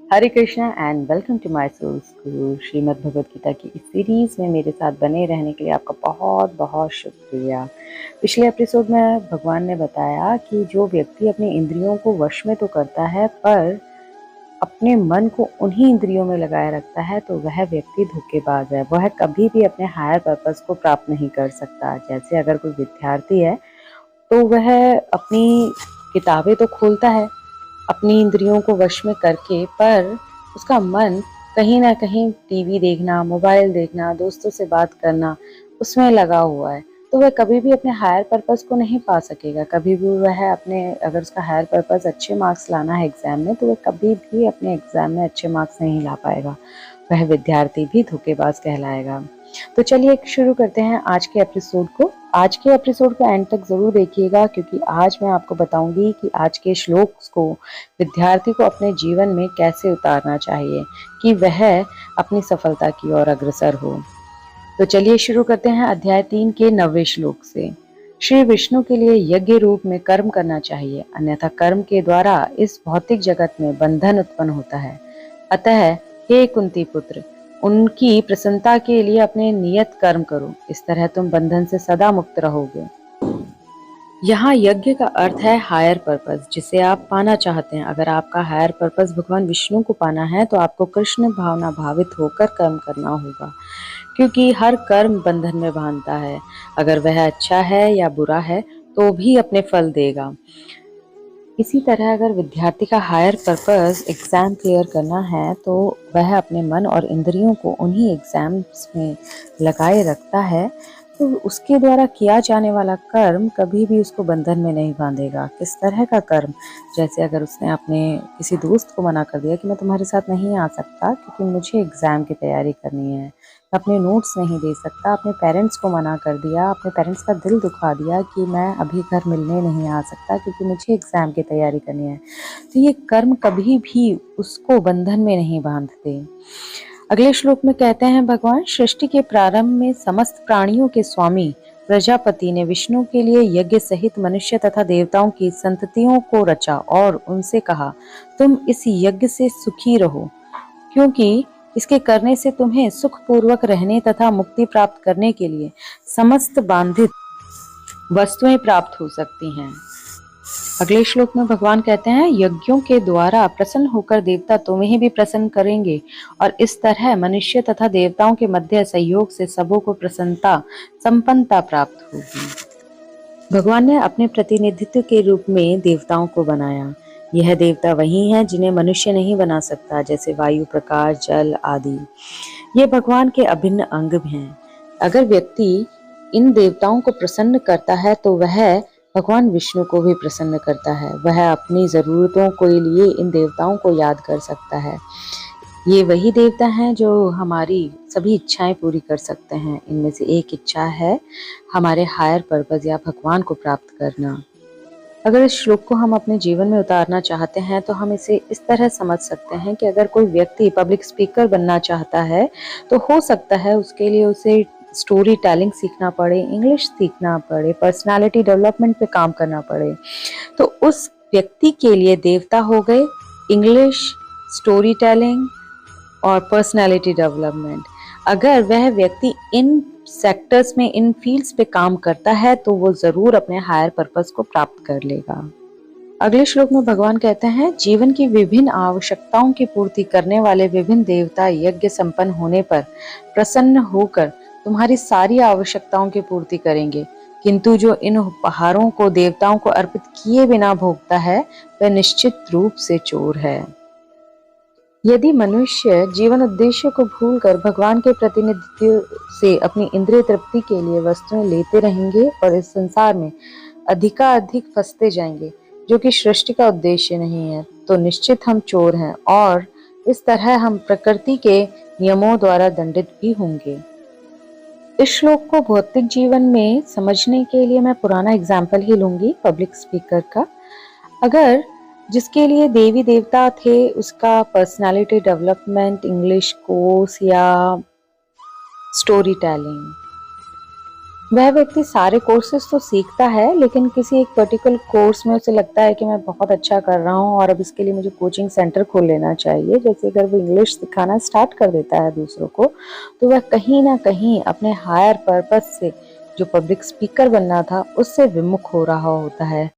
Hare Krishna and welcome to my soul school. Shrimad Bhagavad Gita की इस series में मेरे साथ बने रहने के लिए आपका बहुत बहुत शुक्रिया। पिछले एपिसोड में भगवान ने बताया कि जो व्यक्ति अपनी इंद्रियों को वश में तो करता है पर अपने मन को उन्हीं इंद्रियों में लगाए रखता है तो वह व्यक्ति धोखेबाज है। वह कभी भी अपने हायर पर्पस को प्राप्त नहीं कर सकता। जैसे अगर कोई विद्यार्थी है तो वह अपनी किताबें तो खोलता है अपनी इंद्रियों को वश में करके, पर उसका मन कहीं ना कहीं टीवी देखना, मोबाइल देखना, दोस्तों से बात करना उसमें लगा हुआ है। तो वह कभी भी अपने हायर पर्पस को नहीं पा सकेगा। कभी भी वह अपने, अगर उसका हायर पर्पस अच्छे मार्क्स लाना है एग्जाम में, तो वह कभी भी अपने एग्जाम में अच्छे मार्क्स नहीं ला पाएगा। वह विद्यार्थी भी धोखेबाज कहलाएगा। तो चलिए शुरू करते हैं आज के एपिसोड को। आज के एपिसोड को एंड तक जरूर देखिएगा, क्योंकि आज मैं आपको बताऊंगी कि आज के श्लोक को विद्यार्थी को अपने जीवन में कैसे उतारना चाहिए कि वह अपनी सफलता की ओर अग्रसर हो। तो चलिए शुरू करते हैं अध्याय 3 के 9वें श्लोक से। श्री विष्णु के लिए यज्ञ रूप में कर्म करना चाहिए, अन्यथा कर्म के द्वारा इस भौतिक जगत में बंधन उत्पन्न होता है। अतः हे कुंती पुत्र, उनकी प्रसन्नता के लिए अपने नियत कर्म करो, इस तरह तुम बंधन से सदा मुक्त रहोगे। यहाँ यज्ञ का अर्थ है हायर पर्पस, जिसे आप पाना चाहते हैं। अगर आपका हायर पर्पस भगवान विष्णु को पाना है तो आपको कृष्ण भावना भावित होकर कर्म करना होगा, क्योंकि हर कर्म बंधन में बांधता है। अगर वह अच्छा है या बुरा है तो भी अपने फल देगा। इसी तरह अगर विद्यार्थी का हायर पर्पस एग्जाम क्लियर करना है तो वह अपने मन और इंद्रियों को उन्हीं एग्जाम्स में लगाए रखता है, तो उसके द्वारा किया जाने वाला कर्म कभी भी उसको बंधन में नहीं बांधेगा। किस तरह का कर्म? जैसे अगर उसने अपने किसी दोस्त को मना कर दिया कि मैं तुम्हारे साथ नहीं आ सकता क्योंकि मुझे एग्जाम की तैयारी करनी है, मैं अपने नोट्स नहीं दे सकता, अपने पेरेंट्स को मना कर दिया, अपने पेरेंट्स का दिल दुखा दिया कि मैं अभी घर मिलने नहीं आ सकता क्योंकि मुझे एग्जाम की तैयारी करनी है, तो ये कर्म कभी भी उसको बंधन में नहीं बांधते। अगले श्लोक में कहते हैं भगवान, सृष्टि के प्रारंभ में समस्त प्राणियों के स्वामी प्रजापति ने विष्णु के लिए यज्ञ सहित मनुष्य तथा देवताओं की संततियों को रचा और उनसे कहा, तुम इस यज्ञ से सुखी रहो, क्योंकि इसके करने से तुम्हें सुख पूर्वक रहने तथा मुक्ति प्राप्त करने के लिए समस्त बांधित वस्तुएं प्राप्त हो सकती हैं। अगले श्लोक में भगवान कहते हैं, यज्ञों के द्वारा प्रसन्न होकर देवता तुम्हें भी प्रसन्न करेंगे और इस तरह मनुष्य तथा देवताओं के मध्य सहयोग से सबों को प्रसन्नता संपन्नता प्राप्त होगी। भगवान ने अपने प्रतिनिधित्व के रूप में देवताओं को बनाया। यह देवता वही हैं जिन्हें मनुष्य नहीं बना सकता, जैसे वायु, प्रकाश, जल आदि। ये भगवान के अभिन्न अंग हैं। अगर व्यक्ति इन देवताओं को प्रसन्न करता है तो वह भगवान विष्णु को भी प्रसन्न करता है। वह अपनी जरूरतों के लिए इन देवताओं को याद कर सकता है। ये वही देवता हैं जो हमारी सभी इच्छाएं पूरी कर सकते हैं। इनमें से एक इच्छा है हमारे हायर पर्पस या भगवान को प्राप्त करना। अगर इस श्लोक को हम अपने जीवन में उतारना चाहते हैं तो हम इसे इस तरह समझ सकते हैं कि अगर कोई व्यक्ति पब्लिक स्पीकर बनना चाहता है तो हो सकता है उसके लिए उसे स्टोरी टेलिंग सीखना पड़े, इंग्लिश सीखना पड़े, पर्सनालिटी डेवलपमेंट पे काम करना पड़े। तो उस व्यक्ति के लिए देवता हो गए इंग्लिश, स्टोरी टेलिंग और पर्सनालिटी डेवलपमेंट। अगर वह व्यक्ति इन सेक्टर्स में, इन फील्ड्स पे काम करता है तो वो जरूर अपने हायर पर्पस को प्राप्त कर लेगा। अगले श्लोक में भगवान कहते हैं, जीवन की विभिन्न आवश्यकताओं की पूर्ति करने वाले विभिन्न देवता यज्ञ संपन्न होने पर प्रसन्न होकर तुम्हारी सारी आवश्यकताओं की पूर्ति करेंगे, किंतु जो इन उपहारों को देवताओं को अर्पित किए बिना भोगता है वह निश्चित रूप से चोर है। यदि मनुष्य जीवन उद्देश्य को भूलकर भगवान के प्रतिनिधित्व से अपनी इंद्रिय तृप्ति के लिए वस्तुएं लेते रहेंगे और इस संसार में अधिकाधिक फंसते जाएंगे, जो कि सृष्टि का उद्देश्य नहीं है, तो निश्चित हम चोर हैं और इस तरह हम प्रकृति के नियमों द्वारा दंडित भी होंगे। इस श्लोक को भौतिक जीवन में समझने के लिए मैं पुराना एग्जाम्पल ही लूंगी पब्लिक स्पीकर का। अगर जिसके लिए देवी देवता थे उसका पर्सनालिटी डेवलपमेंट, इंग्लिश कोर्स या स्टोरी टेलिंग, वह व्यक्ति सारे कोर्सेज़ तो सीखता है, लेकिन किसी एक पर्टिकुलर कोर्स में उसे लगता है कि मैं बहुत अच्छा कर रहा हूँ और अब इसके लिए मुझे कोचिंग सेंटर खोल लेना चाहिए। जैसे अगर वो इंग्लिश सिखाना स्टार्ट कर देता है दूसरों को, तो वह कहीं न कहीं अपने हायर पर्पज़ से, जो पब्लिक स्पीकर बनना था, उससे विमुख हो रहा होता है।